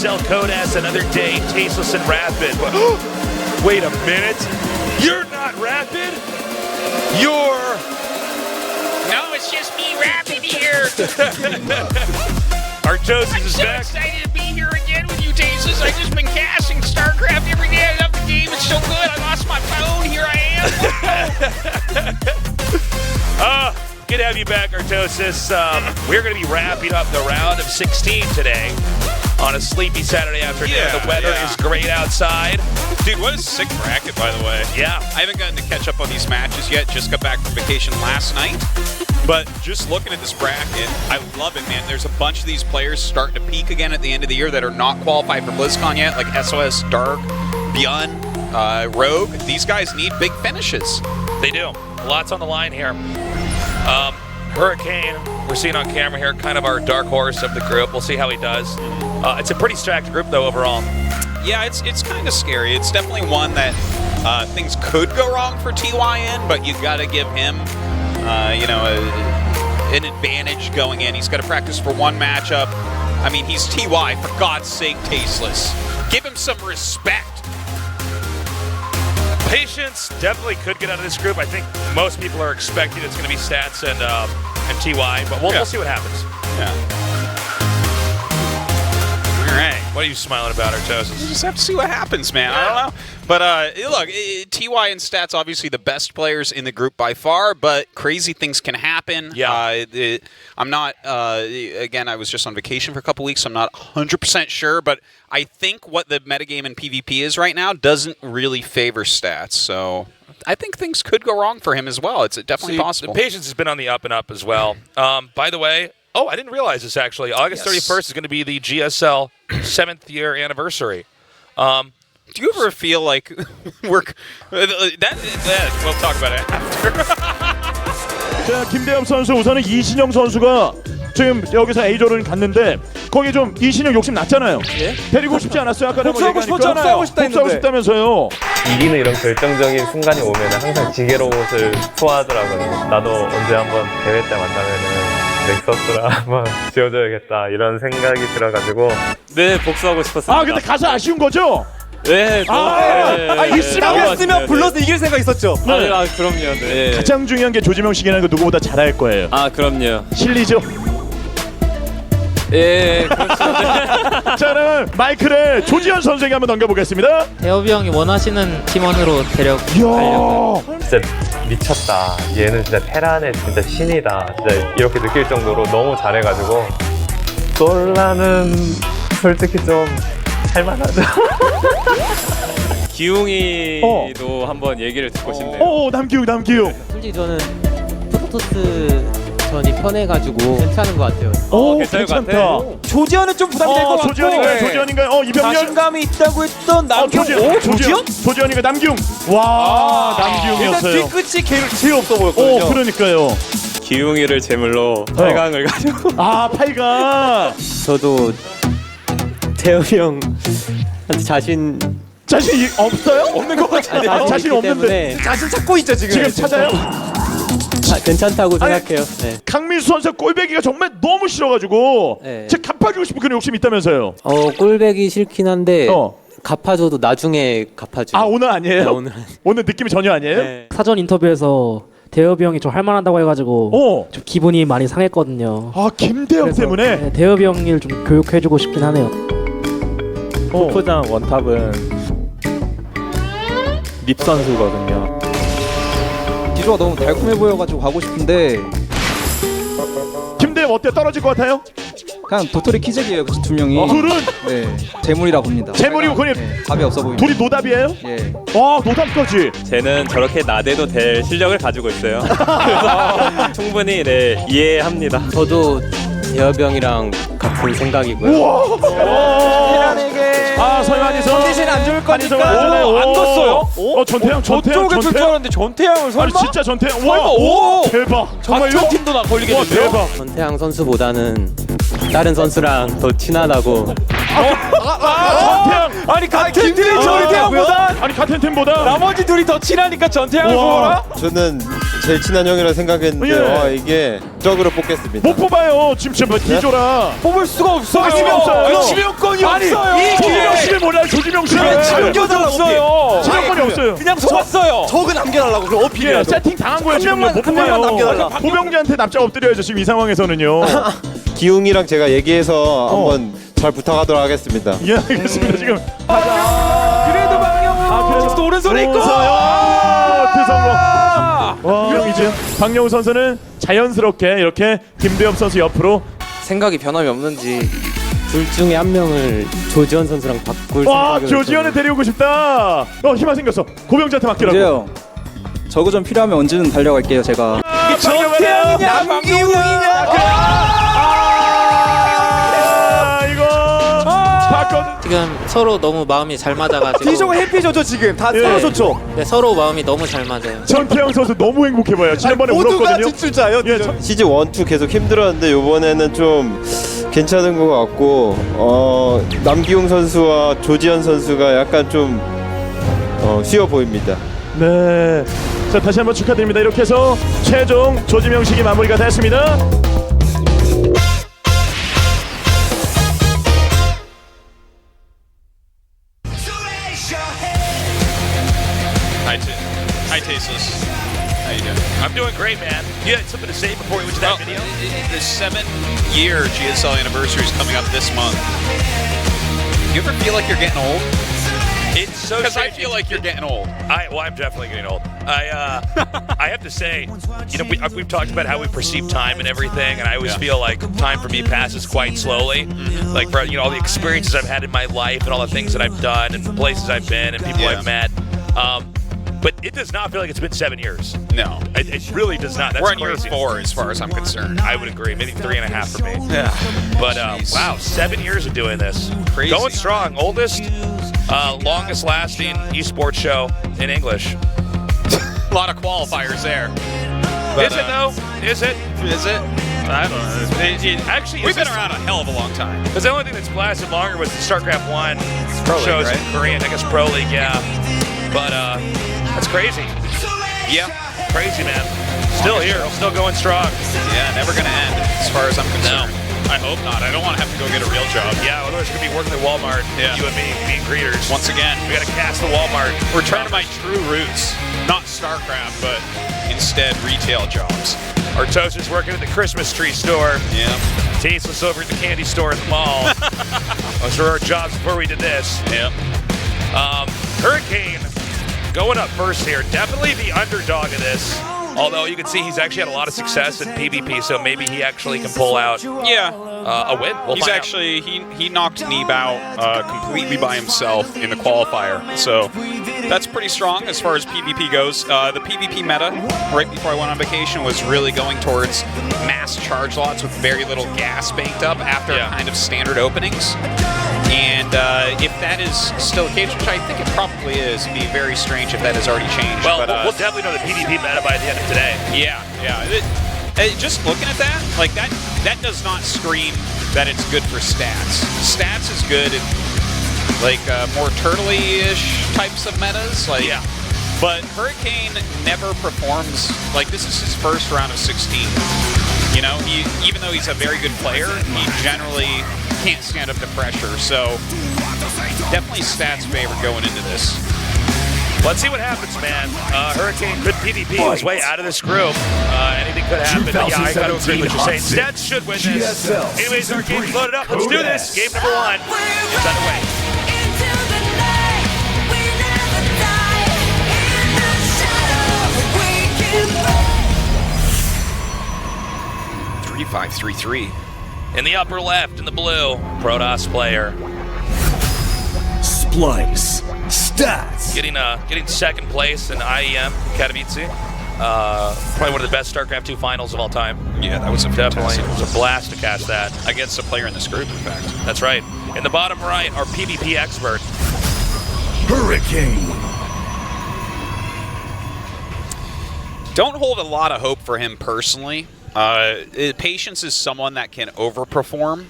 GSL Code S, another day, Tasteless and Rapid. But, wait a minute, you're not Rapid? You're... No, it's just me, Rapid here. Artosis is so back. Excited to be here again with you, Tasteless. I've just been casting StarCraft every day. I love the game. It's so good. I lost my phone. Here I am. Good to have you back, Artosis. We're going to be wrapping up the round of 16 today on a sleepy Saturday afternoon. Yeah, the weather is great outside. Dude, what a sick bracket, by the way. Yeah. I haven't gotten to catch up on these matches yet. Just got back from vacation last night. But just looking at this bracket, I love it, man. There's a bunch of these players starting to peak again at the end of the year that are not qualified for BlizzCon yet, like SOS, Dark, Beyond, Rogue. These guys need big finishes. They do. Lots on the line here. Hurricane, we're seeing on camera here, kind of our dark horse of the group. We'll see how he does. It's a pretty stacked group, though, overall. Yeah, it's kind of scary. It's definitely one that things could go wrong for TYN, but you got to give him, an advantage going in. He's got to practice for one matchup. I mean, he's TY, for God's sake, Tasteless. Give him some respect. Patience definitely could get out of this group. I think most people are expecting it's going to be Stats and TY, but we'll see what happens. Yeah. All right. What are you smiling about, Artosis? You just have to see what happens, man. I don't know. But look, TY and Stats obviously the best players in the group by far, but crazy things can happen. Yeah. I'm not, again, I was just on vacation for a couple weeks, so I'm not 100% sure, but I think what the metagame in PvP is right now doesn't really favor Stats, so I think things could go wrong for him as well. It's definitely possible. The Patience has been on the up and up as well. By the way, I didn't realize this actually. August 31st is going to be the GSL 7th year anniversary. Do you ever feel like we'll talk about it after. 자, 김대엽 선수 우선은 이신영 선수가 지금 여기서 A조를 갔는데 거기 좀 이신영 욕심 났잖아요. 예? 데리고 싶지 않았어요? 아까 복수하고 싶었잖아요. 복수하고 싶다면서요. 이기는 이런 결정적인 순간이 오면 항상 지게로봇을 소화하더라고요. 나도 언제 한번 대회 때 만나면은 넥서스랑 한번 지어줘야겠다 이런 생각이 들어가지고 네, 복수하고 싶었습니다. 근데 가서 아쉬운 거죠? 네, 있으면 불러서 이길 생각 있었죠. 네. 그럼요. 네. 가장 중요한 게 조지명 씨는 그 누구보다 잘할 거예요. 그럼요. 실리죠? 예, 그렇죠. 자, 그러면 마이크를 조지현 선수에게 한번 넘겨보겠습니다. 대업이 형이 원하시는 팀원으로 데려가려고. 진짜 미쳤다. 얘는 진짜 테란의 진짜 신이다. 진짜 이렇게 느낄 정도로 너무 잘해가지고 솔라는 솔직히 좀 할만하죠. 기웅이도 한번 얘기를 듣고 싶네요. 남기웅. 솔직히 저는 프로토스 전이 편해가지고 괜찮은 것 같아요. 괜찮다. 조지현은 좀 부담이 될 것 같고. 조지현인가요? 이병렬? 자신감이 있다고 했던 남기웅. 조지현? 조지현이가 남기웅. 와, 남기웅이었어요. 일단 뒤끝이 제일 없어 보였거든요. 그러니까요. 기웅이를 제물로 8강을 가지고. 8강. 저도 태엽이 형한테 자신이 없어요? 없는 것 같아요. 자신 없는데. 자신 찾고 있죠 지금. 찾아요? 괜찮다고 생각해요. 네. 강민수 선수 꼴배기가 정말 너무 싫어가지고 제가 갚아주고 싶은 그런 욕심이 있다면서요. 꼴배기 싫긴 한데 갚아줘도 나중에 갚아줘. 오늘 아니에요? 네, 오늘 느낌이 전혀 아니에요? 네. 사전 인터뷰에서 대업이 형이 좀 할만하다고 해가지고 좀 기분이 많이 상했거든요. 김대엽 때문에? 네, 대업이 형을 좀 교육해주고 싶긴 하네요. 포장 원탑은 립 선수거든요. 기조가 너무 달콤해 보여가지고 가고 싶은데 김대엽 어때? 떨어질 것 같아요? 그냥 도토리 키재기예요, 그 두 명이. 둘은? 네, 재물이라 봅니다. 재물이고 그냥 답이 없어 보입니다. 둘이 노답이에요? 예. 노답까지. 쟤는 저렇게 나대도 될 실력을 가지고 있어요. 그래서 충분히 이해합니다. 저도 대엽이 형이랑 같은 생각이고요. 테란에게 설마 컨디션이 안 좋을 거니까 안 떴어요? 전태양. 저쪽에 줄 줄 알았는데 전태양을 설마? 진짜 전태양. 설마? 오! 대박. 정말요? 같은 팀도 나 걸리게 됐네요. 대박. 전태양 선수보다는 다른 선수랑 더 친하다고. 전태양. 아니 같은 팀이 전태양보다 아니 같은 팀보다 나머지 둘이 더 친하니까 전태양을 우와. 뽑아라? 저는 제일 친한 형이라 생각했는데 예. 이게 적으로 뽑겠습니다. 못 뽑아요. 지금 뭐 D조라. 뽑을 수가 없어. 뽑을 수가 없어요. 지명권이 아니, 없어요. 조지명 씨를 몰라요. 조지명 씨. 지명권이 없어요. 지명권이 없어요. 그냥 속았어요. 적은 남겨달라고 그럼 예, 세팅 당한 거예요. 지금 못 뽑아요. 보병기한테 납작 엎드려야죠. 지금 이 상황에서는요. 기웅이랑 제가 얘기해서 한번 잘 부탁하도록 하겠습니다. 예, 알겠습니다. 지금 그래도 박영호. 그래서 또 오른손에 있고. 성공. 이제 박영우 선수는 자연스럽게 이렇게 김대엽 선수 옆으로. 생각이 변함이 없는지 둘 중에 한 명을 조지현 선수랑 바꿀 와, 생각을 조지현을 데려오고 싶다. 희망 생겼어. 고병재한테 맡기라고. 형. 저거 좀 필요하면 언제든 달려갈게요 제가. 전태양이냐 남기웅이냐. 지금 서로 너무 마음이 잘 맞아가지고 D조가 해피죠 지금. 다 서로 좋죠. 네, 서로 마음이 너무 잘 맞아요. 전태양 선수 너무 행복해봐요. 지난번에 울었거든요. 진짜요. 예, 시즌 1, 2 계속 힘들었는데 이번에는 좀 괜찮은 것 같고 남기웅 선수와 조지현 선수가 약간 좀 쉬워 보입니다. 네. 자, 다시 한번 축하드립니다. 이렇게 해서 최종 조지명식이 마무리가 됐습니다. Hi, Tasteless. How you doing? I'm doing great, man. You had something to say before we went to that video? The 7-year GSL anniversary is coming up this month. You ever feel like you're getting old? It's so Because I strange. feel like you're getting old. I'm definitely getting old. I have to say, we've talked about how we perceive time and everything, and I always feel like time for me passes quite slowly. Like for all the experiences I've had in my life and all the things that I've done and the places I've been and people I've met. But it does not feel like it's been 7 years. No. It really does not. That's We're on crazy. year 4 as far as I'm concerned. I would agree. Maybe 3.5 for me. Yeah. But wow, 7 years of doing this. Crazy. Going strong. Oldest, longest lasting esports show in English. A lot of qualifiers there. Is it though? Is it? Is it? I don't know. Actually, We've been around a hell of a long time. Because the only thing that's lasted longer was the StarCraft 1 Pro League, shows right? in Korean. I guess Pro League, yeah. But that's crazy. Yeah. Crazy, man. Still here. Still going strong. Yeah, never going to end as far as I'm concerned. No. I hope not. I don't want to have to go get a real job. Yeah, otherwise we're going to be working at Walmart. Yeah. You and me being greeters. Once again. We got to cast the Walmart. Return to my true roots. Not StarCraft, but instead retail jobs. Artosa's working at the Christmas tree store. Yeah. Tasteless over at the candy store at the mall. Those were our jobs before we did this. Yep. Hurricane going up first here. Definitely the underdog of this. Although you can see he's actually had a lot of success in PvP, so maybe he actually can pull out a win. We'll He's find actually, he knocked Neeb out completely by himself in the qualifier. So that's pretty strong as far as PvP goes. The PvP meta, right before I went on vacation, was really going towards mass charge lots with very little gas banked up after kind of standard openings. And if that is still the case, which I think it probably is, it'd be very strange if that has already changed. Well, but, we'll definitely know the PvP meta by the end of today. Yeah. Just looking at that, like that does not scream that it's good for stats. Stats is good in like more turtley-ish types of metas, like. Yeah. But Hurricane never performs like this is his first round of 16. You know, even though he's a very good player, he generally can't stand up to pressure. So definitely stats favor going into this. Let's see what happens, man. Hurricane could PvP his way out of this group. Anything could happen. But yeah, I got to agree with what you're saying. Stats should win this. Anyways, our game's loaded up. Let's do this. Game number 1 is underway. 3-5-3-3. In the upper left, in the blue, Protoss player. Splice. Stats. Getting second place in IEM, Katowice. Probably one of the best StarCraft 2 finals of all time. Yeah, that was Definitely. It was a blast to catch that. Against a player in this group, in fact. That's right. In the bottom right, our PvP expert. Hurricane. Don't hold a lot of hope for him personally. Patience is someone that can overperform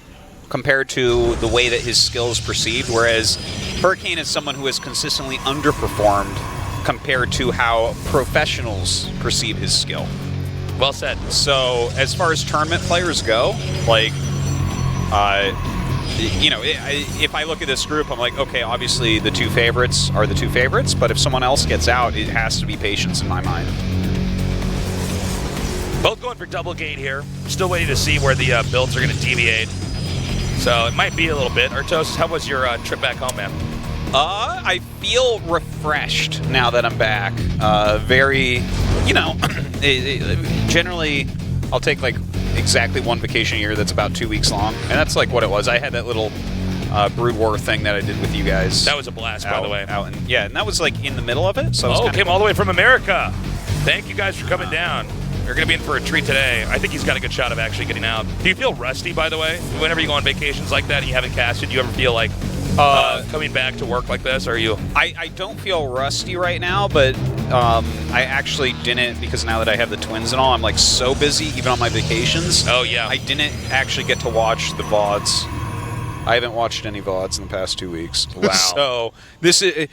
compared to the way that his skill is perceived, whereas Hurricane is someone who has consistently underperformed compared to how professionals perceive his skill. Well said. So as far as tournament players go, like, you know, if I look at this group, I'm like, okay, obviously the two favorites are the two favorites, but if someone else gets out, it has to be Patience in my mind. Both going for double gate here. Still waiting to see where the builds are going to deviate. So it might be a little bit. Artos, how was your trip back home, man? I feel refreshed now that I'm back. Very, you know, generally I'll take like exactly one vacation a year that's about 2 weeks long, and that's like what it was. I had that little Brood War thing that I did with you guys. That was a blast, by the way. Yeah, and that was like in the middle of it. So it came all the way from America. Thank you guys for coming down. You're going to be in for a treat today. I think he's got a good shot of actually getting out. Do you feel rusty, by the way? Whenever you go on vacations like that and you haven't casted, do you ever feel like coming back to work like this? Or are you? I don't feel rusty right now, but I actually didn't, because now that I have the twins and all, I'm like so busy, even on my vacations. Oh, yeah. I didn't actually get to watch the VODs. I haven't watched any VODs in the past 2 weeks. Wow. So this is...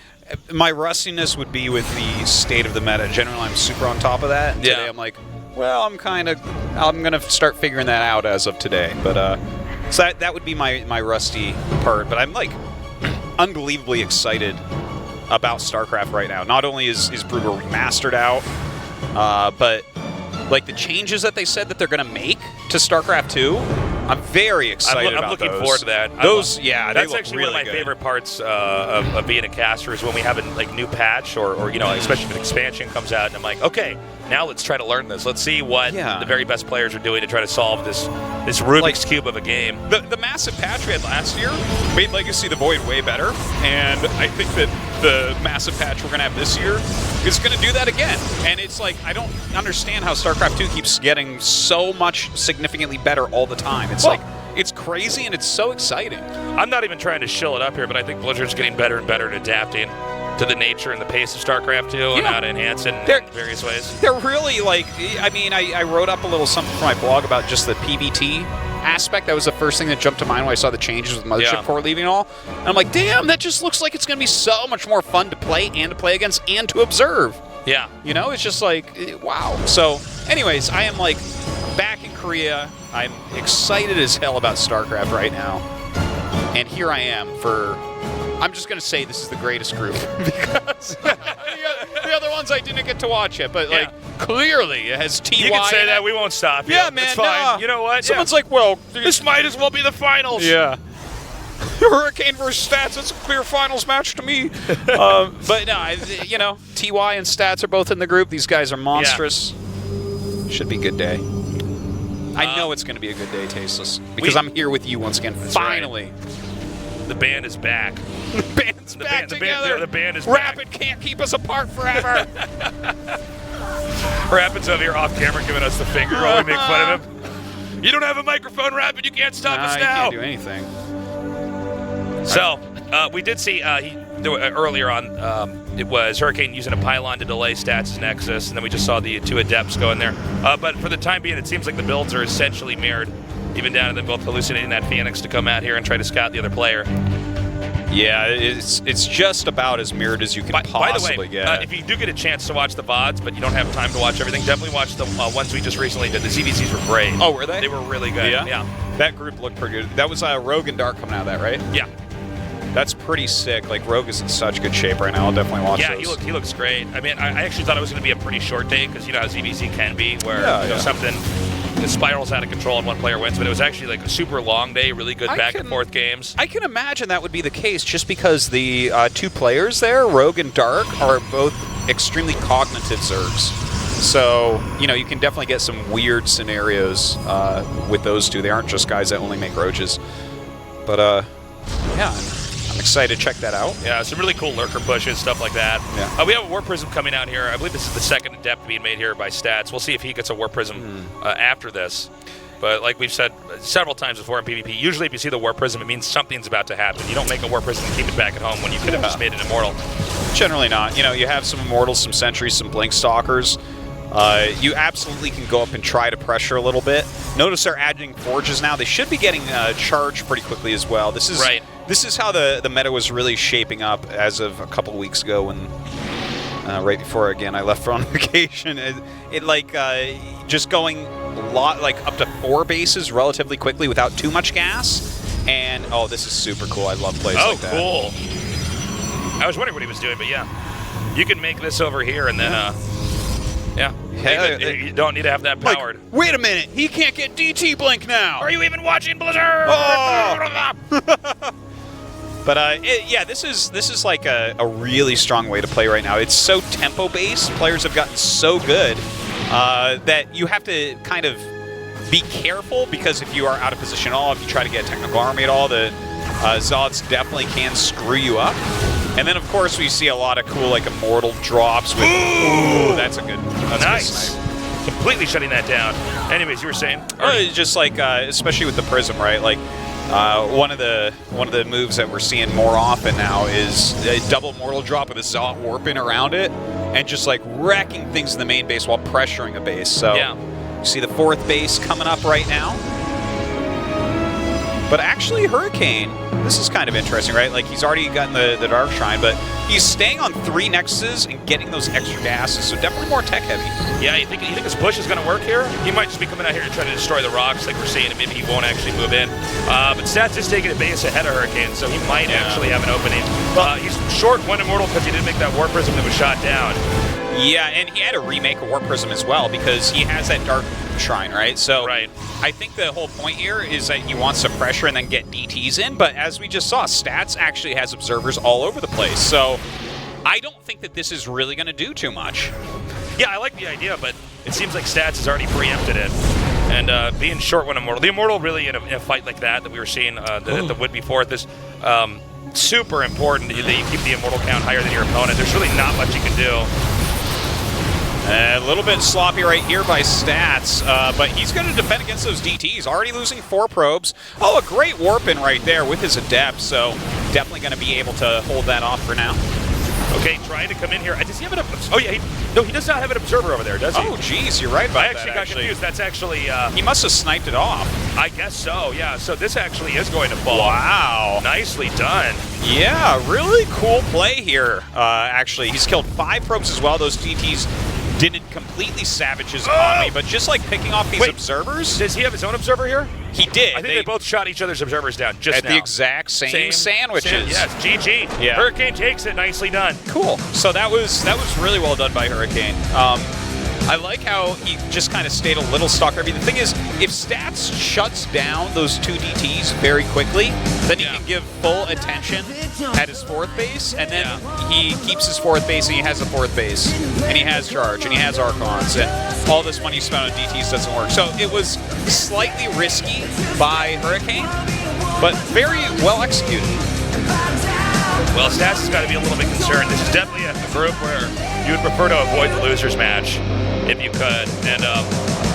My rustiness would be with the state of the meta. Generally, I'm super on top of that. And today I'm like, well, I'm going to start figuring that out as of today. But so that would be my rusty part. But I'm like unbelievably excited about StarCraft right now. Not only is Brood War Remastered out, but like the changes that they said that they're going to make to StarCraft 2, I'm very excited about I'm looking those. forward to that. Those, yeah, that's they actually look one of my really good. favorite parts of being a caster is when we have a like new patch or you know, especially if an expansion comes out and I'm like, okay, now let's try to learn this. Let's see what the very best players are doing to try to solve this Rubik's Cube of a game. The massive patch we had last year made Legacy of the Void way better, and I think that the massive patch we're going to have this year is going to do that again. And it's like, I don't understand how StarCraft 2 keeps getting so much significantly better all the time. It's like, it's crazy and it's so exciting. I'm not even trying to shill it up here, but I think Blizzard's getting better and better at adapting to the nature and the pace of StarCraft 2 and how to enhance it in various ways. They're really like, I mean, I wrote up a little something for my blog about just the PvT aspect. That was the first thing that jumped to mind when I saw the changes with Mothership Core leaving and all. And I'm like, damn, that just looks like it's going to be so much more fun to play against and to observe. Yeah. You know, it's just like, wow. So, anyways, I am like back in Korea. I'm excited as hell about StarCraft right now. And here I am for... I'm just going to say this is the greatest group because the other ones I didn't get to watch yet, but like clearly it has TY. You can say that. We won't stop you. Yeah, man. It's fine. You know what? Someone's like, well, this might as well be the finals. Yeah. Hurricane versus Stats, that's a clear finals match to me. But no, you know, TY and Stats are both in the group. These guys are monstrous. Should be a good day. I know it's going to be a good day, Tasteless, because I'm here with you once again. Finally. Right. The band is back. The band's back together. The band is Rapid can't keep us apart forever. Rapid's over here off camera giving us the finger while we make fun of him. You don't have a microphone, Rapid. You can't stop us now. You can't do anything. So, we did see earlier on, it was Hurricane using a pylon to delay Stats' Nexus, and then we just saw the two Adepts go in there. But for the time being, it seems like the builds are essentially mirrored, even down to them both hallucinating that Phoenix to come out here and try to scout the other player. Yeah, it's just about as mirrored as you can possibly get. If you do get a chance to watch the VODs, but you don't have time to watch everything, definitely watch the ones we just recently did. The ZVZs were great. Oh, were they? They were really good. Yeah. That group looked pretty good. That was Rogue and Dark coming out of that, right? Yeah. That's pretty sick. Like, Rogue is in such good shape right now. I'll definitely watch those. Yeah, he looks great. I mean, I actually thought it was going to be a pretty short day because you know how ZVZ can be, where something spirals out of control and one player wins. But it was actually like a super long day, really good back and forth games. I can imagine that would be the case just because the two players there, Rogue and Dark, are both extremely cognitive Zergs. So, you know, you can definitely get some weird scenarios with those two. They aren't just guys that only make roaches. But, yeah, I'm excited to check that out. Yeah, some really cool lurker pushes, stuff like that. Yeah. We have a War Prism coming out here. I believe this is the second Adept being made here by Stats. We'll see if he gets a War Prism after this. But like we've said several times before in PvP, usually if you see the War Prism, it means something's about to happen. You don't make a War Prism and keep it back at home when you could have just made it immortal. Generally not. You know, you have some Immortals, some Sentries, some Blink Stalkers. you absolutely can go up and try to pressure a little bit. Notice they're adding forges now. They should be getting charged pretty quickly as well. This is right. This is how the meta was really shaping up as of a couple weeks ago when right before again I left for on vacation. It like just going a lot like up to 4 bases relatively quickly without too much gas. And oh, this is super cool. I love plays like that. Oh, cool. I was wondering what he was doing, but yeah, you can make this over here and then yeah. You don't need to have that powered. Like, wait a minute, he can't get DT blink now. Are you even watching Blizzard? Oh. But yeah, this is like a really strong way to play right now. It's so tempo based. Players have gotten so good that you have to kind of be careful, because if you are out of position at all, if you try to get a technical army at all, the Zods definitely can screw you up. And then, of course, we see a lot of cool, like, immortal drops. With, ooh, that's a good. That's nice. A good snipe. Completely shutting that down. Anyways, you were saying? Just like, especially with the Prism, right? Like, one of the moves that we're seeing more often now is a double mortal drop with a Zot warping around it, and just like wrecking things in the main base while pressuring a base. So yeah. You see the 4th base coming up right now. But actually, Hurricane, this is kind of interesting, right? Like, he's already gotten the Dark Shrine, but he's staying on 3 Nexuses and getting those extra gases, so definitely more tech heavy. Yeah, you think his push is going to work here? He might just be coming out here to try to destroy the rocks like we're seeing, and maybe he won't actually move in. But Stats is taking a base ahead of Hurricane, so he might actually have an opening. He's short 1 immortal because he didn't make that War Prism that was shot down. Yeah, and he had to remake a War Prism as well because he has that Dark Shrine, right? So I think the whole point here is that he wants to pressure and then get DTs in, but as we just saw, Stats actually has observers all over the place. So I don't think that this is really going to do too much. Yeah, I like the idea, but it seems like Stats has already preempted it. And being short 1 immortal, the immortal really in a fight like that we were seeing the would be 4th is super important that you keep the immortal count higher than your opponent. There's really not much you can do. A little bit sloppy right here by Stats, but he's going to defend against those DTs. Already losing 4 probes. Oh, a great warp-in right there with his Adept, so definitely going to be able to hold that off for now. Okay, trying to come in here. Does he have an... Oh, yeah. No, he does not have an observer over there, does he? Oh, geez, you're right about that, I actually got confused. That's actually... he must have sniped it off. I guess so, yeah. So this actually is going to fall. Wow. Nicely done. Yeah, really cool play here, actually. He's killed 5 probes as well. Those DTs didn't completely savage his economy, but just like picking off these observers. Does he have his own observer here? He did. I think they both shot each other's observers down just at the exact same sandwiches. Yes, GG. Yeah. Hurricane takes it. Nicely done. Cool. So that was really well done by Hurricane. I like how he just kind of stayed a little stuck. I mean, the thing is, if Stats shuts down those 2 DTs very quickly, then he can give full attention at his 4th base, and then he keeps his 4th base, and he has a 4th base, and he has Charge, and he has Archons, and all this money spent on DTs doesn't work. So it was slightly risky by Hurricane, but very well executed. Well, Stats has got to be a little bit concerned. This is definitely a group where you would prefer to avoid the losers match if you could. And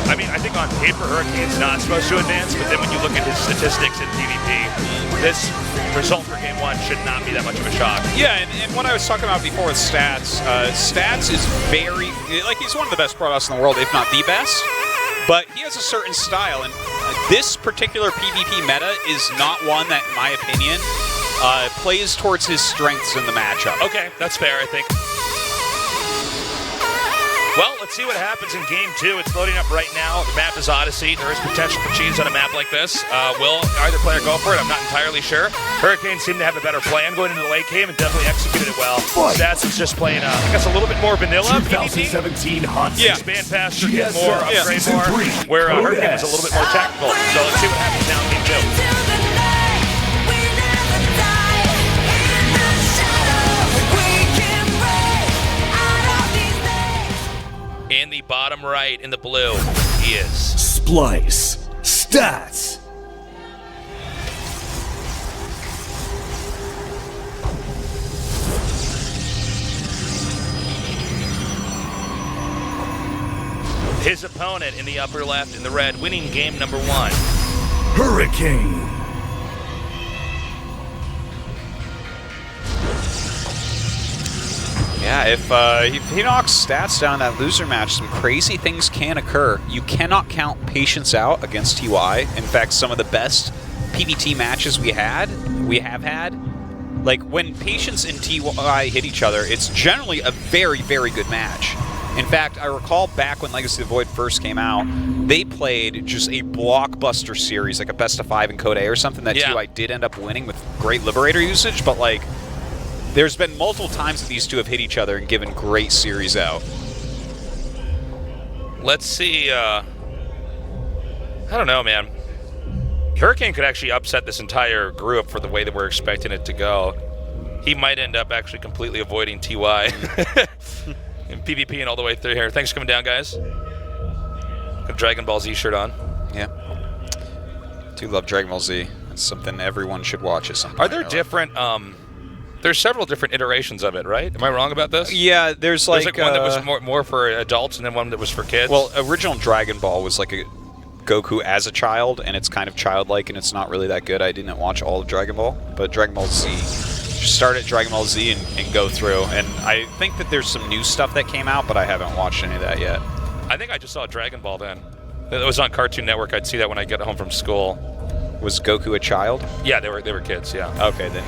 I mean, I think on paper Hurricane's not supposed to advance, but then when you look at his statistics in PvP, this result for game 1 should not be that much of a shock. Yeah, and what I was talking about before with Stats, Stats is very, like, he's one of the best Protoss in the world, if not the best. But he has a certain style, and this particular PvP meta is not one that, in my opinion, plays towards his strengths in the matchup. Okay, that's fair, I think. Well, let's see what happens in game 2. It's loading up right now. The map is Odyssey. There is potential for cheese on a map like this. Will either player go for it? I'm not entirely sure. Hurricane seemed to have a better plan going into the late game and definitely executed it well. Stats is just playing, I guess, a little bit more vanilla. 2017 Hot Expand faster, get more, upgrade more, where Hurricane is a little bit more tactical. So let's see what happens now in game 2. In the bottom right, in the blue, he is Splice Stats. his opponent in the upper left, in the red, winning game number 1. Hurricane. Yeah, if he knocks stats down in that loser match, some crazy things can occur. You cannot count Patience out against TY. In fact, some of the best PvT matches we have had, like when Patience and TY hit each other, it's generally a very, very good match. In fact, I recall back when Legacy of the Void first came out, they played just a blockbuster series, like a best of 5 in Code A or something that TY did end up winning with great Liberator usage, but like, there's been multiple times that these two have hit each other and given great series out. Let's see, I don't know, man. Hurricane could actually upset this entire group for the way that we're expecting it to go. He might end up actually completely avoiding TY. And PvP and all the way through here. Thanks for coming down, guys. Got a Dragon Ball Z shirt on. Yeah. Do love Dragon Ball Z. It's something everyone should watch at some point. Are there different, there's several different iterations of it, right? Am I wrong about this? Yeah, there's like one that was more for adults and then one that was for kids? Well, original Dragon Ball was like a Goku as a child, and it's kind of childlike, and it's not really that good. I didn't watch all of Dragon Ball, but Dragon Ball Z. Start at Dragon Ball Z and go through, and I think that there's some new stuff that came out, but I haven't watched any of that yet. I think I just saw Dragon Ball then. It was on Cartoon Network. I'd see that when I get home from school. Was Goku a child? Yeah, they were kids. Yeah. Okay, then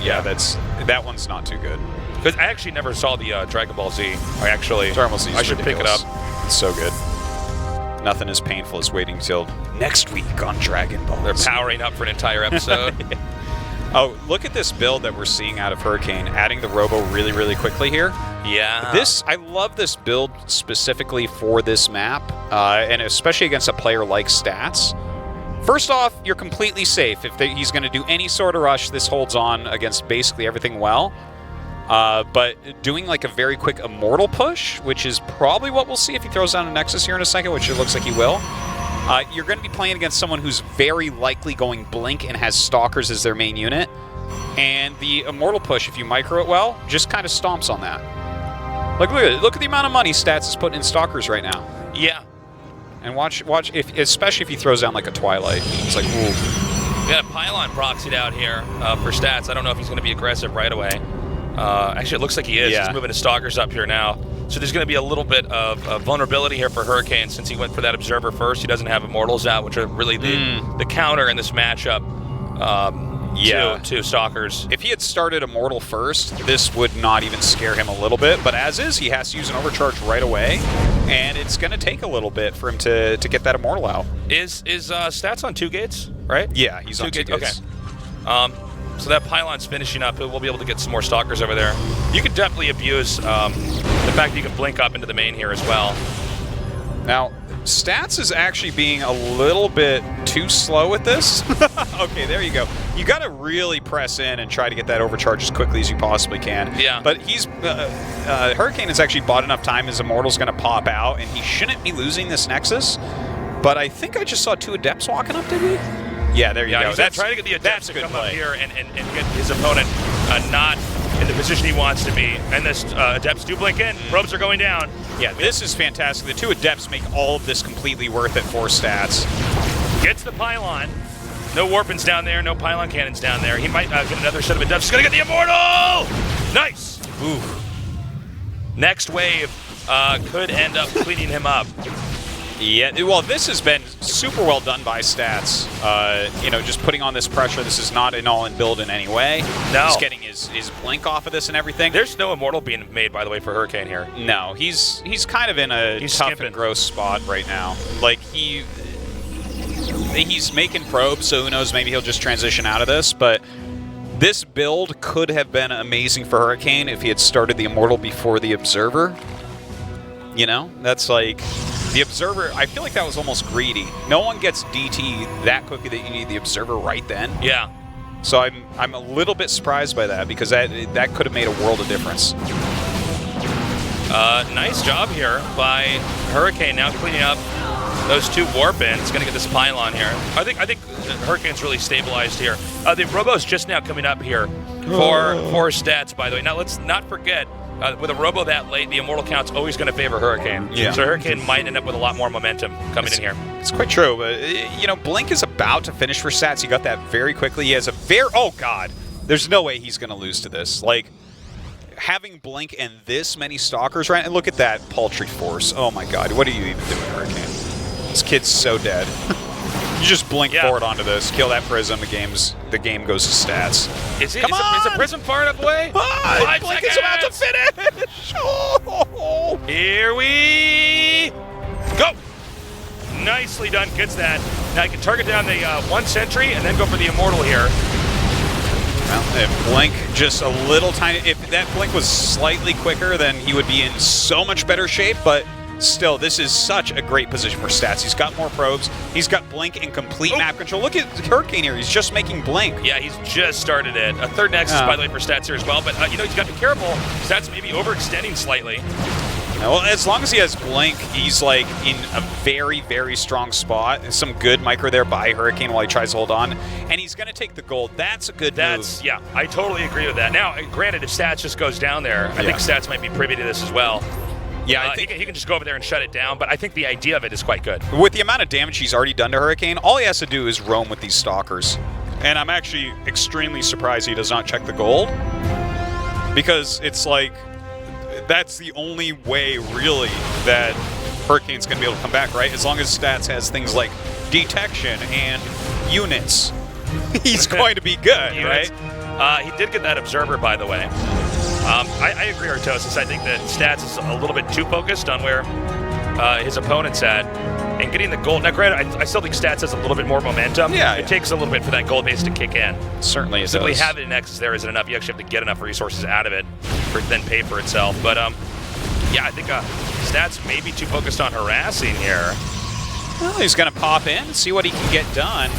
that one's not too good. Because I actually never saw the Dragon Ball Z. Dragon Ball Z. I should pick it up. It's so good. Nothing as painful as waiting till next week on Dragon Ball. They're powering up for an entire episode. Oh, look at this build that we're seeing out of Hurricane, adding the Robo really, really quickly here. Yeah. I love this build specifically for this map, and especially against a player like Stats. First off, you're completely safe. If he's going to do any sort of rush, this holds on against basically everything well. But doing like a very quick Immortal push, which is probably what we'll see if he throws down a Nexus here in a second, which it looks like he will. You're going to be playing against someone who's very likely going Blink and has Stalkers as their main unit. And the Immortal push, if you micro it well, just kind of stomps on that. Like, look at the amount of money Stats is putting in Stalkers right now. Yeah. And watch, especially if he throws down like a Twilight. It's like, ooh. We got a Pylon proxied out here for Stats. I don't know if he's going to be aggressive right away. Actually, it looks like he is. Yeah. He's moving his Stalkers up here now. So there's going to be a little bit of vulnerability here for Hurricane since he went for that Observer first. He doesn't have Immortals out, which are really the counter in this matchup to Stalkers. If he had started Immortal first, this would not even scare him a little bit. But as is, he has to use an Overcharge right away, and it's going to take a little bit for him to get that Immortal out. Is Stats on 2 gates, right? Yeah, he's on 2 gates. Okay. So that Pylon's finishing up. We'll be able to get some more Stalkers over there. You can definitely abuse the fact that you can blink up into the main here as well. Now, Stats is actually being a little bit too slow with this. Okay, there you go. You got to really press in and try to get that overcharge as quickly as you possibly can. Yeah. But he's Hurricane has actually bought enough time. His Immortal's going to pop out, and he shouldn't be losing this Nexus. But I think I just saw 2 Adepts walking up, did we? Yeah, there you go. He's trying to get the Adepts to come up here and get his opponent not in the position he wants to be. And this Adepts do blink in. Probes are going down. Yeah, this is fantastic. The 2 Adepts make all of this completely worth it for Stats. Gets the Pylon. No Warpins down there, no Pylon Cannons down there. He might get another set of Adepts. He's going to get the Immortal! Nice! Ooh. Next wave could end up cleaning him up. Yeah, well, this has been super well done by Stats. You know, just putting on this pressure. This is not an all-in build in any way. No. He's getting his blink off of this and everything. There's no Immortal being made, by the way, for Hurricane here. No, he's kind of in a tough and gross spot right now. Like, he's making probes, so who knows, maybe he'll just transition out of this, but this build could have been amazing for Hurricane if he had started the Immortal before the Observer. You know, that's like... The Observer, I feel like that was almost greedy. No one gets DT that quickly that you need the Observer right then. Yeah. So I'm a little bit surprised by that because that could have made a world of difference. Nice job here by Hurricane now cleaning up those 2 Warpins. Going to get this Pylon here. I think Hurricane's really stabilized here. The Robo's just now coming up here for Stats, by the way. Now let's not forget, with a Robo that late, the Immortal count's always going to favor Hurricane. Yeah. So Hurricane might end up with a lot more momentum coming in here. It's quite true, but, you know, Blink is about to finish for Stats. He got that very quickly. He has a oh, God. There's no way he's going to lose to this. Like, having Blink and this many Stalkers, right? And look at that paltry force. Oh my god, what are you even doing, Hurricane? This kid's so dead. You just blink forward onto this, kill that Prism, the game goes to stats. Is the Prism far enough away? Blink is about to finish! Oh. Here we go! Nicely done, gets that. Now you can target down the 1 sentry and then go for the Immortal here. Well, if Blink just a little tiny, if that Blink was slightly quicker, then he would be in so much better shape, but still, this is such a great position for Stats. He's got more probes. He's got Blink and complete map control. Look at Hurricane here. He's just making Blink. Yeah, he's just started it. A third Nexus, by the way, for Stats here as well. But, you know, he's got to be careful. Stats may be overextending slightly. Well, as long as he has Blink, he's like in a very, very strong spot. Some good micro there by Hurricane while he tries to hold on. And he's going to take the gold. That's a good move. Yeah, I totally agree with that. Now, granted, if Stats just goes down there, I think Stats might be privy to this as well. Yeah, I think he can just go over there and shut it down, but I think the idea of it is quite good. With the amount of damage he's already done to Hurricane, all he has to do is roam with these Stalkers. And I'm actually extremely surprised he does not check the gold, because it's like, that's the only way, really, that Hurricane's going to be able to come back, right? As long as Stats has things like detection and units, he's going to be good, right? He did get that Observer, by the way. I agree, Artosis. I think that Stats is a little bit too focused on where his opponent's at. And getting the gold. Now, granted, I still think Stats has a little bit more momentum. It takes a little bit for that gold base to kick in. Certainly it does. Simply having an Nexus there isn't enough. You actually have to get enough resources out of it for it to then pay for itself. But, yeah, I think Stats may be too focused on harassing here. Well, he's going to pop in, see what he can get done.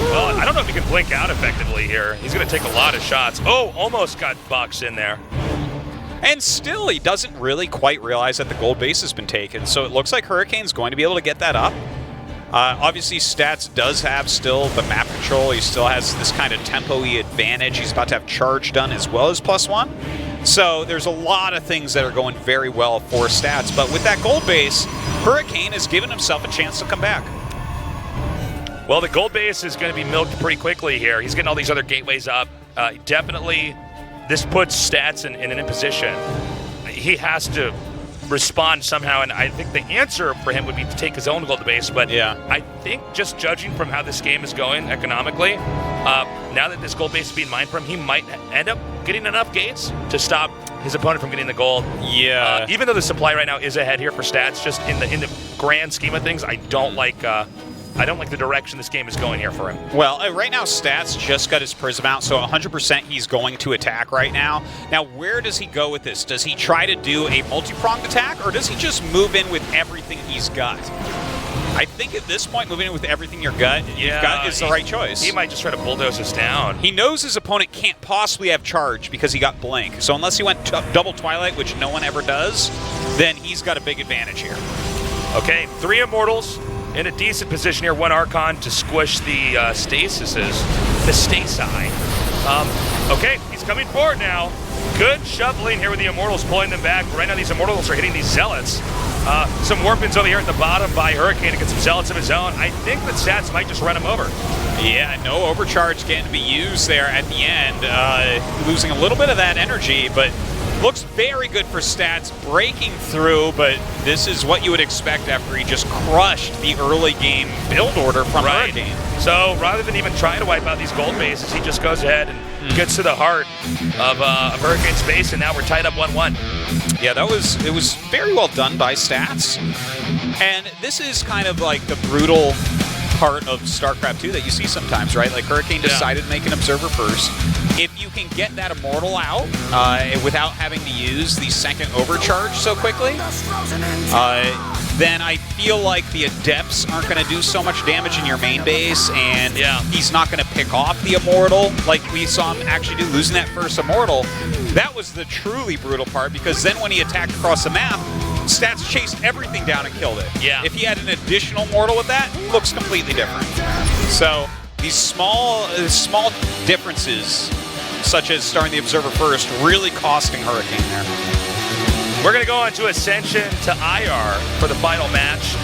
Well, I don't know if he can blink out effectively here. He's going to take a lot of shots. Oh, almost got Bucks in there. And still, he doesn't really quite realize that the gold base has been taken, so it looks like Hurricane's going to be able to get that up. Obviously, Stats does have still the map control. He still has this kind of tempo-y advantage. He's about to have charge done as well as +1. So there's a lot of things that are going very well for Stats. But with that gold base, Hurricane has given himself a chance to come back. Well, the gold base is going to be milked pretty quickly here. He's getting all these other gateways up. Definitely, this puts Stats in an imposition. He has to respond somehow, and I think the answer for him would be to take his own gold base, but I think just judging from how this game is going economically, now that this gold base is being mined from him, he might end up getting enough gates to stop his opponent from getting the gold. Yeah. Even though the supply right now is ahead here for Stats, just in the grand scheme of things, I don't like the direction this game is going here for him. Well, right now, Stats just got his Prism out, so 100% he's going to attack right now. Now, where does he go with this? Does he try to do a multi-pronged attack, or does he just move in with everything he's got? I think at this point, moving in with everything you've got is the right choice. He might just try to bulldoze us down. He knows his opponent can't possibly have charge because he got Blink. So unless he went double Twilight, which no one ever does, then he's got a big advantage here. Okay, 3 Immortals. In a decent position here, 1 Archon to squish the stasi. Okay, he's coming forward now. Good shoveling here with the Immortals, pulling them back. Right now, these Immortals are hitting these Zealots. Some Warpins over here at the bottom by Hurricane to get some Zealots of his own. I think that Stats might just run him over. Yeah, no overcharge getting to be used there at the end. Losing a little bit of that energy, but looks very good for Stats, breaking through, but this is what you would expect after he just crushed the early game build order from Hurricane. So rather than even trying to wipe out these gold bases, he just goes ahead and gets to the heart of Hurricane's base, and now we're tied up 1-1. Yeah, it was very well done by Stats. And this is kind of like the brutal part of StarCraft 2 that you see sometimes, right? Like Hurricane decided to make an Observer first. If you can get that Immortal out without having to use the second overcharge so quickly, then I feel like the Adepts aren't going to do so much damage in your main base, and he's not going to pick off the Immortal like we saw him actually do, losing that first Immortal. That was the truly brutal part, because then when he attacked across the map, Stats chased everything down and killed it. Yeah. If he had an additional Mortal with that, it looks completely different. So these small differences, such as starting the Observer first, really costing Hurricane there. We're going to go on to Ascension to IR for the final match.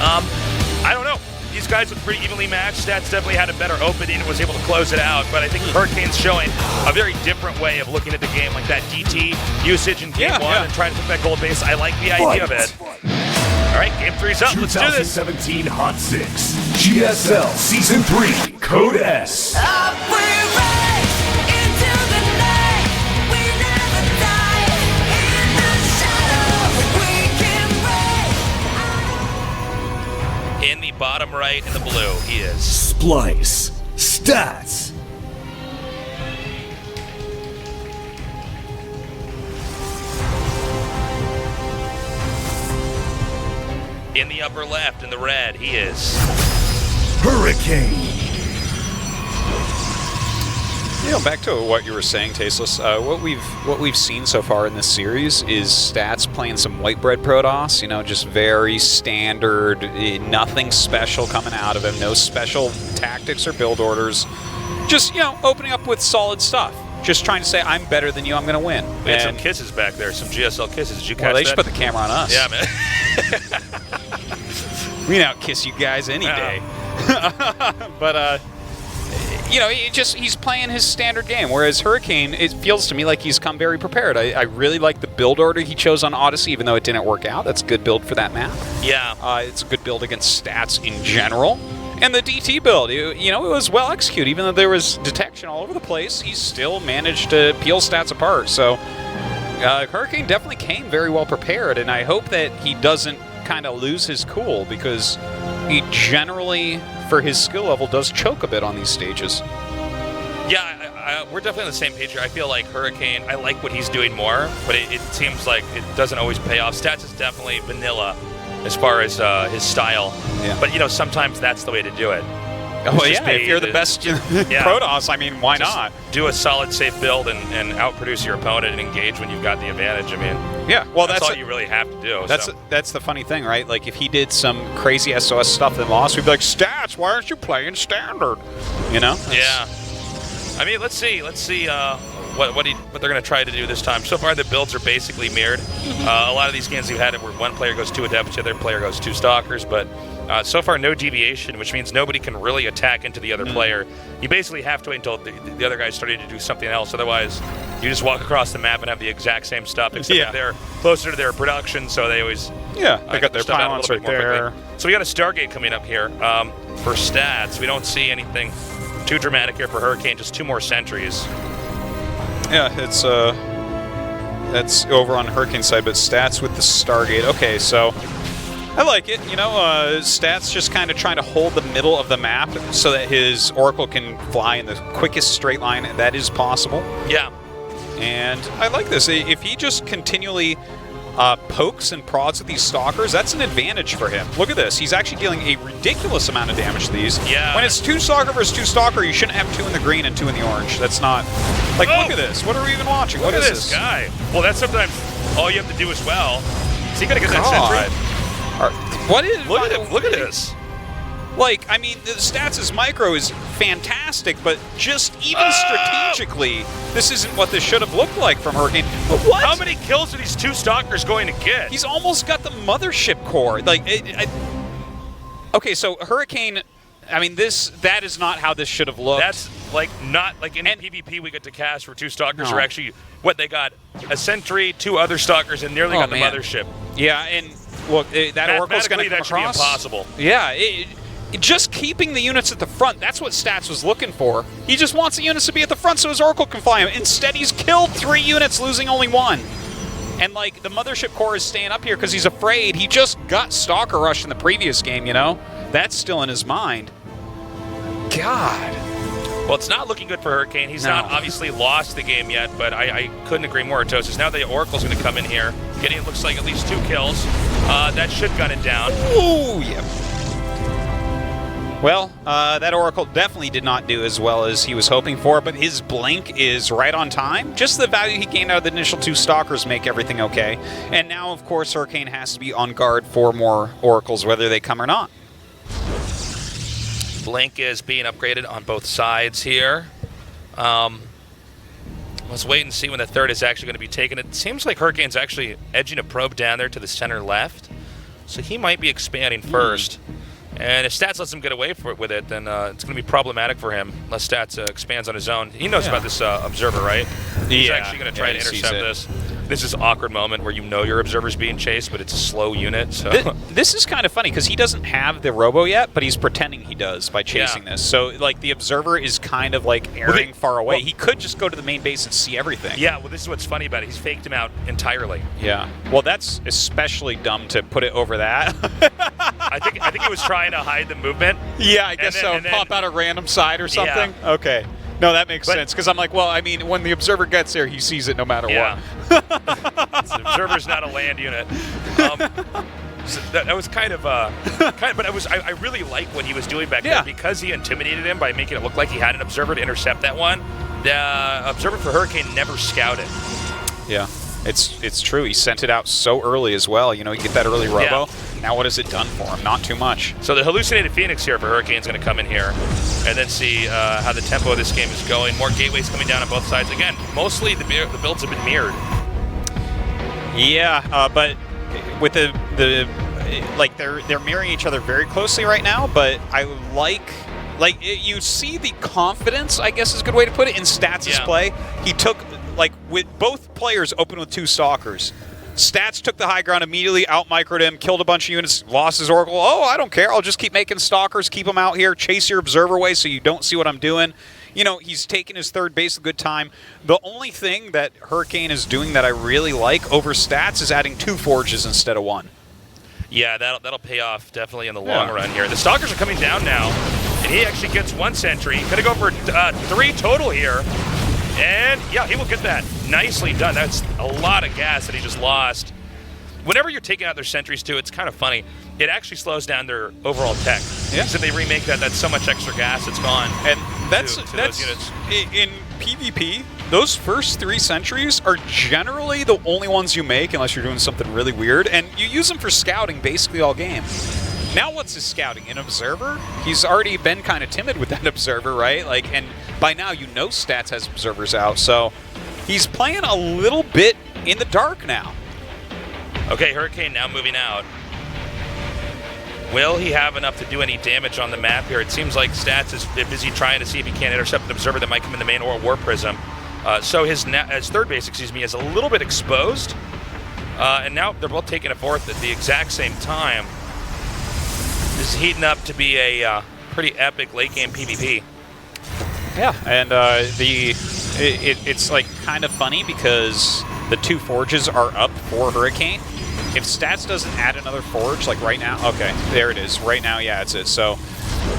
I don't know. these guys look pretty evenly matched. Stats definitely had a better opening and was able to close it out. But I think Hurricane's showing a very different way of looking at the game, like that DT usage in game one and trying to put that gold base. I like the idea of it. All right, game 3's up. Let's do this. 2017 Hot 6. GSL Season 3. Code S. In the bottom right in the blue, he is. Splice. Stats. In the upper left in the red, he is. Hurricane. You know, back to what you were saying, Tasteless. What we've seen so far in this series is Stats playing some white bread Protoss. You know, just very standard, nothing special coming out of him. No special tactics or build orders. Just opening up with solid stuff. Just trying to say, I'm better than you. I'm going to win. We had some kisses back there, some GSL kisses. Did you catch that? Well, they should put the camera on us. Yeah, man. We can out-kiss you guys any day. But he's playing his standard game, whereas Hurricane, it feels to me like he's come very prepared. I really like the build order he chose on Odyssey, even though it didn't work out. That's a good build for that map. Yeah. It's a good build against Stats in general. And the DT build, it was well executed. Even though there was detection all over the place, he still managed to peel Stats apart. So Hurricane definitely came very well prepared, and I hope that he doesn't kind of lose his cool, because he generally, for his skill level, does choke a bit on these stages. Yeah, we're definitely on the same page here. I feel like Hurricane, I like what he's doing more, but it seems like it doesn't always pay off. Stats is definitely vanilla as far as his style. Yeah. But, sometimes that's the way to do it. Oh, yeah, if you're the best Protoss, I mean, why not? Do a solid, safe build and outproduce your opponent and engage when you've got the advantage. I mean, yeah, well, that's all you really have to do. That's the funny thing, right? Like, if he did some crazy SOS stuff and lost, we'd be like, Stats, why aren't you playing standard? Yeah. I mean, let's see what they're going to try to do this time. So far, the builds are basically mirrored. A lot of these games we've had it where one player goes 2 Adepts, the other player goes 2 Stalkers, but so far no deviation, which means nobody can really attack into the other player. You basically have to wait until the other guy's starting to do something else. Otherwise, you just walk across the map and have the exact same stuff, except that they're closer to their production, so they always they got their pylons right there. Quickly. So we got a Stargate coming up here for Stats. We don't see anything too dramatic here for Hurricane, just 2 more sentries. Yeah, that's over on Hurricane side, but Stats with the Stargate. Okay, so I like it. Stats just kind of trying to hold the middle of the map so that his Oracle can fly in the quickest straight line that is possible. Yeah. And I like this. If he just continually pokes and prods at these Stalkers, that's an advantage for him. Look at this. He's actually dealing a ridiculous amount of damage to these. Yeah. When it's 2 Stalker versus 2 Stalker, you shouldn't have 2 in the green and 2 in the orange. That's not... Like, look at this. What are we even watching? Look at this guy. Well, that's sometimes all you have to do as well. Is he going to get that sentry? What is... Look at this. Like, I mean, the Stats' micro is fantastic, but just even strategically, this isn't what this should have looked like from Hurricane. What? How many kills are these 2 Stalkers going to get? He's almost got the mothership core. Like, okay, so Hurricane, I mean, that is not how this should have looked. That's not like in PvP we get to cast for 2 Stalkers are actually what they got: a sentry, 2 other Stalkers, and nearly got the mothership. Yeah, and look, that Oracle's going to come across. That should be impossible. Yeah. Just keeping the units at the front, that's what Stats was looking for. He just wants the units to be at the front so his Oracle can fly him. Instead, he's killed 3 units, losing only 1. And, like, the Mothership Core is staying up here because he's afraid. He just got Stalker Rush in the previous game, That's still in his mind. God. Well, it's not looking good for Hurricane. He's not obviously lost the game yet, but I couldn't agree more, Tosis. Now the Oracle's going to come in here, getting, it looks like, at least 2 kills. That should gun it down. Ooh, yeah. Well, that Oracle definitely did not do as well as he was hoping for, but his blink is right on time. Just the value he gained out of the initial 2 Stalkers make everything okay. And now, of course, Hurricane has to be on guard for more Oracles, whether they come or not. Blink is being upgraded on both sides here. Let's wait and see when the 3rd is actually going to be taken. It seems like Hurricane's actually edging a probe down there to the center left. So he might be expanding first. And if Stats lets him get away with it, then it's going to be problematic for him unless Stats expands on his own. He knows about this Observer, right? He's actually going to try to intercept this. This is an awkward moment where you know your Observer's being chased, but it's a slow unit. So this is kind of funny because he doesn't have the Robo yet, but he's pretending he does by chasing this. So like the Observer is kind of like airing far away. He could just go to the main base and see everything. Yeah, well, this is what's funny about it. He's faked him out entirely. Yeah. Well, that's especially dumb to put it over that. I think he was trying to hide the movement. Yeah, I guess so. Pop out a random side or something. Yeah. Okay. No, that makes sense because I'm like, well, I mean, when the Observer gets there, he sees it no matter what. The Observer's not a land unit. So that was kind of, but I really like what he was doing back there because he intimidated him by making it look like he had an Observer to intercept that one. The Observer for Hurricane never scouted. Yeah, it's true. He sent it out so early as well. You know, you get that early Robo. Now what has it done for him? Not too much. So the Hallucinated Phoenix here for Hurricane is going to come in here and then see how the tempo of this game is going. More gateways coming down on both sides. Again, mostly the builds have been mirrored. Yeah, but with the like they're mirroring each other very closely right now. But I like you see the confidence, I guess is a good way to put it, in Stats' play. He took, like, with both players open with 2 Stalkers. Stats took the high ground immediately, out-microed him, killed a bunch of units, lost his Oracle. Oh, I don't care. I'll just keep making Stalkers, keep them out here, chase your Observer away so you don't see what I'm doing. You know, he's taking his third base a good time. The only thing that Hurricane is doing that I really like over Stats is adding 2 Forges instead of 1. Yeah, that'll pay off definitely in the long run here. The Stalkers are coming down now, and he actually gets 1 sentry. Gonna go for 3 total here. And yeah, he will get that. Nicely done. That's a lot of gas that he just lost. Whenever you're taking out their sentries too, it's kind of funny. It actually slows down their overall tech. Yeah. So they remake that. That's so much extra gas that's gone. And that's those units. In PvP. Those first 3 sentries are generally the only ones you make unless you're doing something really weird, and you use them for scouting basically all game. Now what's his scouting? An Observer? He's already been kind of timid with that Observer, right? Like, and by now you know Stats has Observers out, so he's playing a little bit in the dark now. Okay, Hurricane now moving out. Will he have enough to do any damage on the map here? It seems like Stats is busy trying to see if he can't intercept an Observer that might come in the main or War Prism. So his third base, is a little bit exposed. And now they're both taking a fourth at the exact same time. This is heating up to be a pretty epic late game PvP. Yeah, and it's like kind of funny because the 2 Forges are up for Hurricane. If Stats doesn't add another Forge, like right now, okay, there it is. Right now, yeah, it's it. So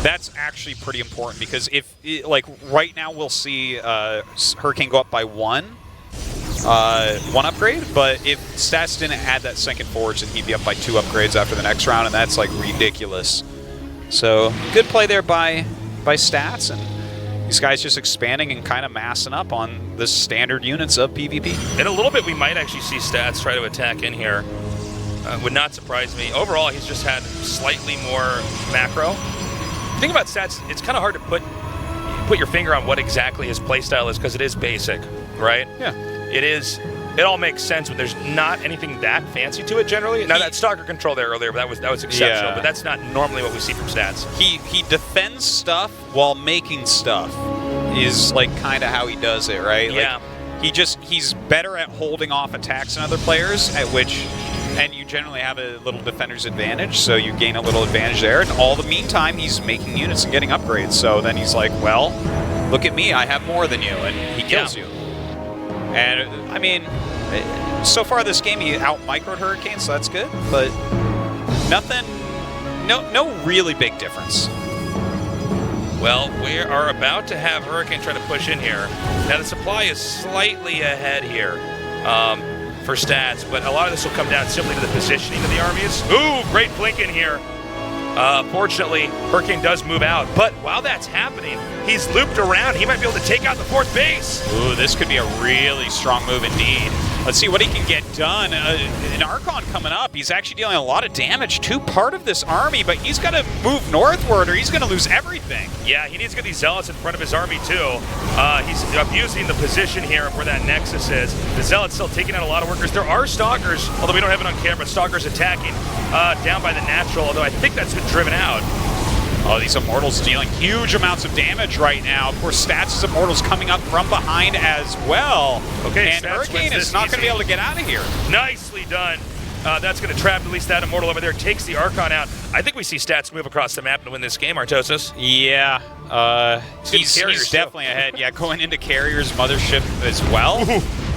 that's actually pretty important because if, like, right now we'll see Hurricane go up by 1 upgrade, but if Stats didn't add that second Forge, then he'd be up by 2 upgrades after the next round, and that's like ridiculous. So good play there by Stats, and these guys just expanding and kind of massing up on the standard units of PvP. In a little bit, we might actually see Stats try to attack in here. Would not surprise me. Overall, he's just had slightly more macro. The thing about Stats, it's kind of hard to put your finger on what exactly his playstyle is because it is basic, right? Yeah. It is. It all makes sense, but there's not anything that fancy to it generally. Now that Stalker control there earlier, that was exceptional, but that's not normally what we see from Stats. He defends stuff while making stuff is like kind of how he does it, right? Yeah. Like, he's better at holding off attacks than other players, and you generally have a little defender's advantage, so you gain a little advantage there. And all the meantime, he's making units and getting upgrades. So then he's like, well, look at me, I have more than you, and he kills you. And, I mean, so far this game, he out-microed Hurricane, so that's good. But nothing, no really big difference. Well, we are about to have Hurricane try to push in here. Now, the supply is slightly ahead here for Stats, but a lot of this will come down simply to the positioning of the armies. Ooh, great blink in here. Fortunately, Hurricane does move out, but while that's happening, he's looped around. He might be able to take out the 4th base. Ooh, this could be a really strong move indeed. Let's see what he can get done. An Archon coming up. He's actually dealing a lot of damage to part of this army, but he's got to move northward or he's going to lose everything. Yeah, he needs to get these Zealots in front of his army too. He's abusing the position here of where that Nexus is. The Zealots still taking out a lot of workers. There are Stalkers, although we don't have it on camera, Stalkers attacking down by the Natural, although I think that's been driven out. Oh, these Immortals dealing huge amounts of damage right now. Of course, Stats' Immortals coming up from behind as well. Okay, and Stats Hurricane is not going to be able to get out of here. Nicely done. That's going to trap at least that Immortal over there. Takes the Archon out. I think we see Stats move across the map and win this game, Artosis. Yeah. He's definitely ahead. Yeah, going into Carrier's Mothership as well.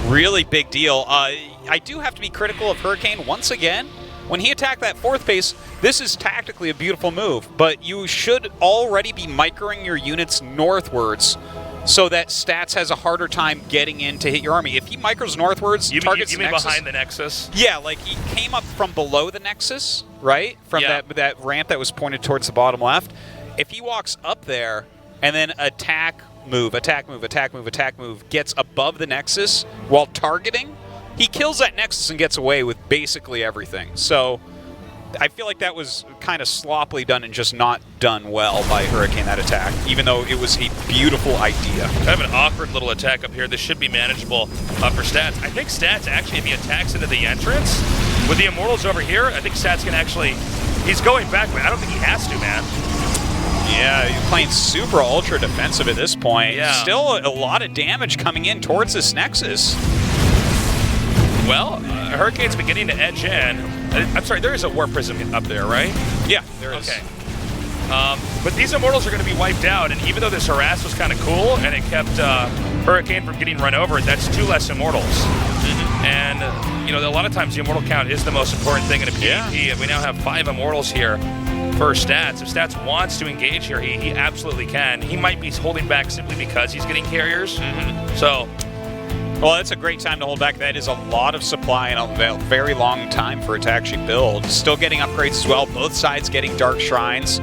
Really big deal. I do have to be critical of Hurricane once again. When he attacked that 4th base, this is tactically a beautiful move, but you should already be microing your units northwards so that Stats has a harder time getting in to hit your army. If he micros northwards, targets you mean Nexus, behind the Nexus? Yeah, like he came up from below the Nexus, right? From that ramp that was pointed towards the bottom left. If he walks up there and then attack, move, gets above the Nexus while targeting, he kills that Nexus and gets away with basically everything. So I feel like that was kind of sloppily done and just not done well by Hurricane, that attack, even though it was a beautiful idea. Kind of an awkward little attack up here. This should be manageable for Stats. I think Stats actually, if he attacks into the entrance, with the Immortals over here, I think Stats can actually, he's going back, but I don't think he has to, man. Yeah, he's playing super ultra defensive at this point. Yeah. Still a lot of damage coming in towards this Nexus. Well, Hurricane's beginning to edge in. I'm sorry, there is a Warp Prism up there, right? Yeah, there is. Okay. But these Immortals are going to be wiped out, and even though this Harass was kind of cool and it kept Hurricane from getting run over, that's 2 less Immortals. And, you know, a lot of times the Immortal count is the most important thing in a PvP, and we now have 5 Immortals here for Stats. If Stats wants to engage here, he absolutely can. He might be holding back simply because he's getting carriers. So... well, that's a great time to hold back. That is a lot of supply and a very long time for it to actually build. Still getting upgrades as well. Both sides getting Dark Shrines.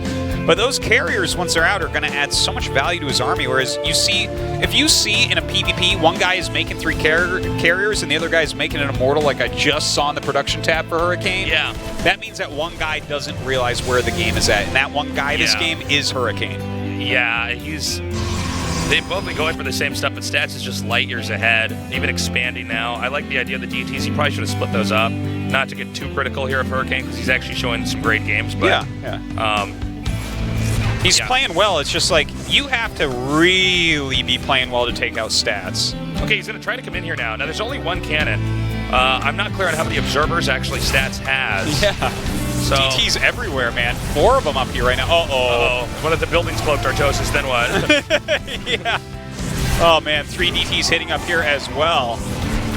But those carriers, once they're out, are going to add so much value to his army. Whereas you see, if you see in a PvP, one guy is making 3 carriers and the other guy is making an Immortal, like I just saw in the production tab for Hurricane. Yeah. That means that one guy doesn't realize where the game is at. And that one guy this game is Hurricane. Yeah, they've both been going for the same stuff, but Stats is just light years ahead, even expanding now. I like the idea of the DTs. He probably should have split those up. Not to get too critical here of Hurricane, because he's actually showing some great games. But, he's playing well. It's just like, you have to really be playing well to take out Stats. Okay, he's going to try to come in here now. Now, there's only 1 cannon. I'm not clear on how many observers actually Stats has. Yeah. So, DTs everywhere, man. 4 of them up here right now. Uh-oh. What if the building's cloaked, Artosis, then what? Yeah. Oh, man. 3 DTs hitting up here as well.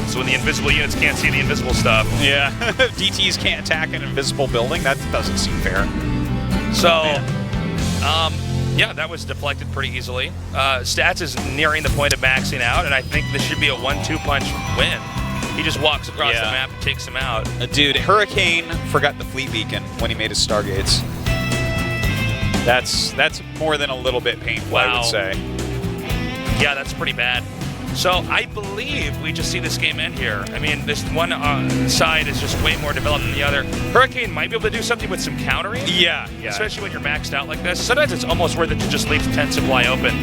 So when the invisible units can't see the invisible stuff. Yeah. DTs can't attack an invisible building. That doesn't seem fair. So, yeah, that was deflected pretty easily. Stats is nearing the point of maxing out, and I think this should be a 1-2 punch win. He just walks across the map and takes him out. Dude, Hurricane forgot the fleet beacon when he made his Stargates. That's more than a little bit painful, I would say. Yeah, that's pretty bad. So I believe we just see this game end here. I mean, this one side is just way more developed than the other. Hurricane might be able to do something with some countering. Yeah. Especially when you're maxed out like this. Sometimes it's almost worth it to just leave 10 supply open.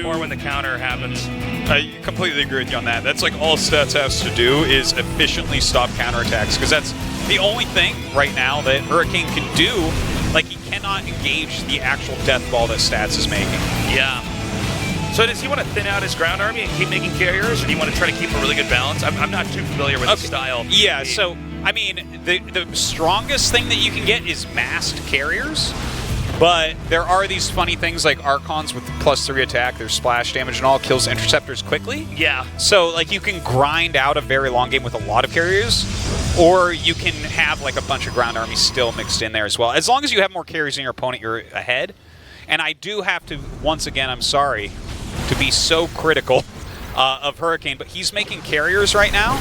Or when the counter happens. I completely agree with you on that. That's like all Stats has to do is efficiently stop counterattacks, because that's the only thing right now that Hurricane can do. Like, he cannot engage the actual death ball that Stats is making. Yeah. So does he want to thin out his ground army and keep making carriers, or do you want to try to keep a really good balance? I'm not too familiar with the style. Yeah, so, I mean, the strongest thing that you can get is masked carriers, but there are these funny things like Archons with +3 attack, their splash damage and all, kills interceptors quickly. Yeah. So, like, you can grind out a very long game with a lot of carriers, or you can have, like, a bunch of ground armies still mixed in there as well. As long as you have more carriers than your opponent, you're ahead. And I do have to, once again, I'm sorry to be so critical of Hurricane, but he's making carriers right now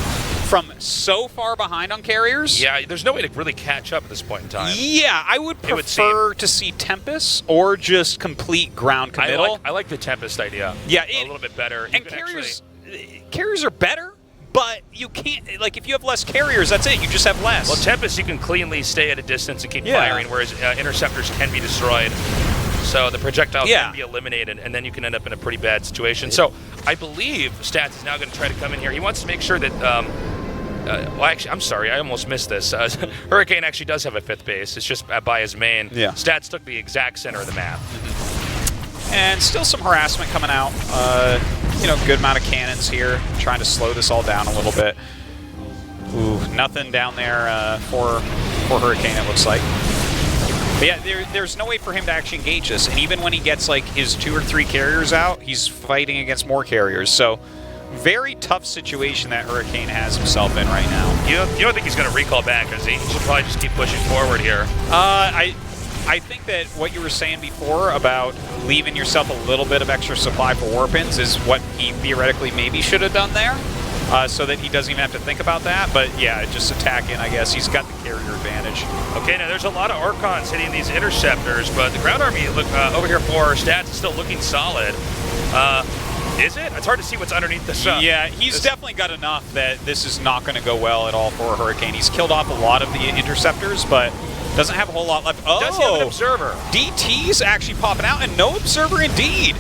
from so far behind on carriers. Yeah, there's no way to really catch up at this point in time. Yeah, I would prefer to see Tempest or just complete ground committal. I like the Tempest idea. Yeah, a little bit better. And carriers are better, But you can't, like, if you have less carriers, that's it. You just have less. Well, Tempest, you can cleanly stay at a distance and keep firing, whereas interceptors can be destroyed. So the projectile can be eliminated, and then you can end up in a pretty bad situation. So I believe Stats is now going to try to come in here. He wants to make sure that, well, actually, I'm sorry, I almost missed this. Hurricane actually does have a 5th base. It's just by his main. Yeah. Stats took the exact center of the map. And still some harassment coming out. You know, good amount of cannons here, trying to slow this all down a little bit. Ooh, nothing down there for Hurricane, it looks like. But yeah, there's no way for him to actually engage this. And even when he gets like his 2 or 3 carriers out, he's fighting against more carriers. So very tough situation that Hurricane has himself in right now. You don't think he's going to recall back, does he? He should probably just keep pushing forward here. I think that what you were saying before about leaving yourself a little bit of extra supply for Warpins is what he theoretically maybe should have done there, so that he doesn't even have to think about that. But yeah, just attack in, I guess. He's got the carrier advantage. Okay, now there's a lot of Archons hitting these interceptors, but the ground army look over here for Stats is still looking solid. Is it? It's hard to see what's underneath the sun. Yeah, he's definitely got enough that this is not going to go well at all for Hurricane. He's killed off a lot of the interceptors, but doesn't have a whole lot left. Oh, does he have an observer? DT's actually popping out, and no observer indeed.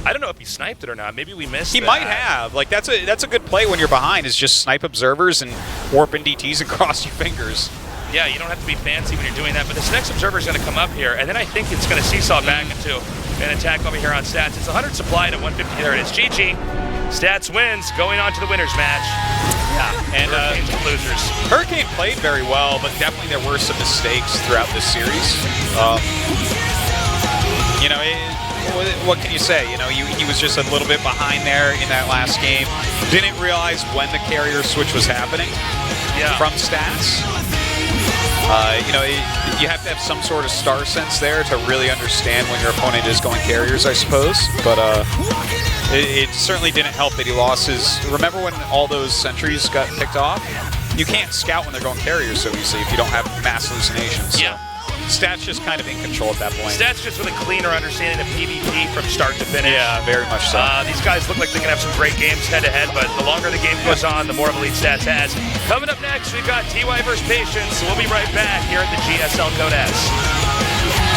I don't know if he sniped it or not. Maybe we missed He might have. Like, that's a good play when you're behind, is just snipe observers and warp in DTs and cross your fingers. Yeah, you don't have to be fancy when you're doing that, but this next observer is going to come up here, and then I think it's going to seesaw back into an attack over here on Stats. It's 100 supply to 150. There it is. GG. Stats wins, going on to the winners match. Yeah, and losers. Hurricane played very well, but definitely there were some mistakes throughout this series. You know, what can you say? You know, he was just a little bit behind there in that last game. Didn't realize when the carrier switch was happening from Stats. You know, you have to have some sort of star sense there to really understand when your opponent is going carriers, I suppose. But it certainly didn't help that he lost his... Remember when all those sentries got picked off? You can't scout when they're going carriers so easily if you don't have mass hallucinations. Yeah. Stats just kind of in control at that point. Stats just with a cleaner understanding of PvP from start to finish. Yeah, very much so. These guys look like they can have some great games head-to-head, but the longer the game goes on, the more of elite Stats has. Coming up next, we've got TY versus Patience, so we'll be right back here at the GSL Code S.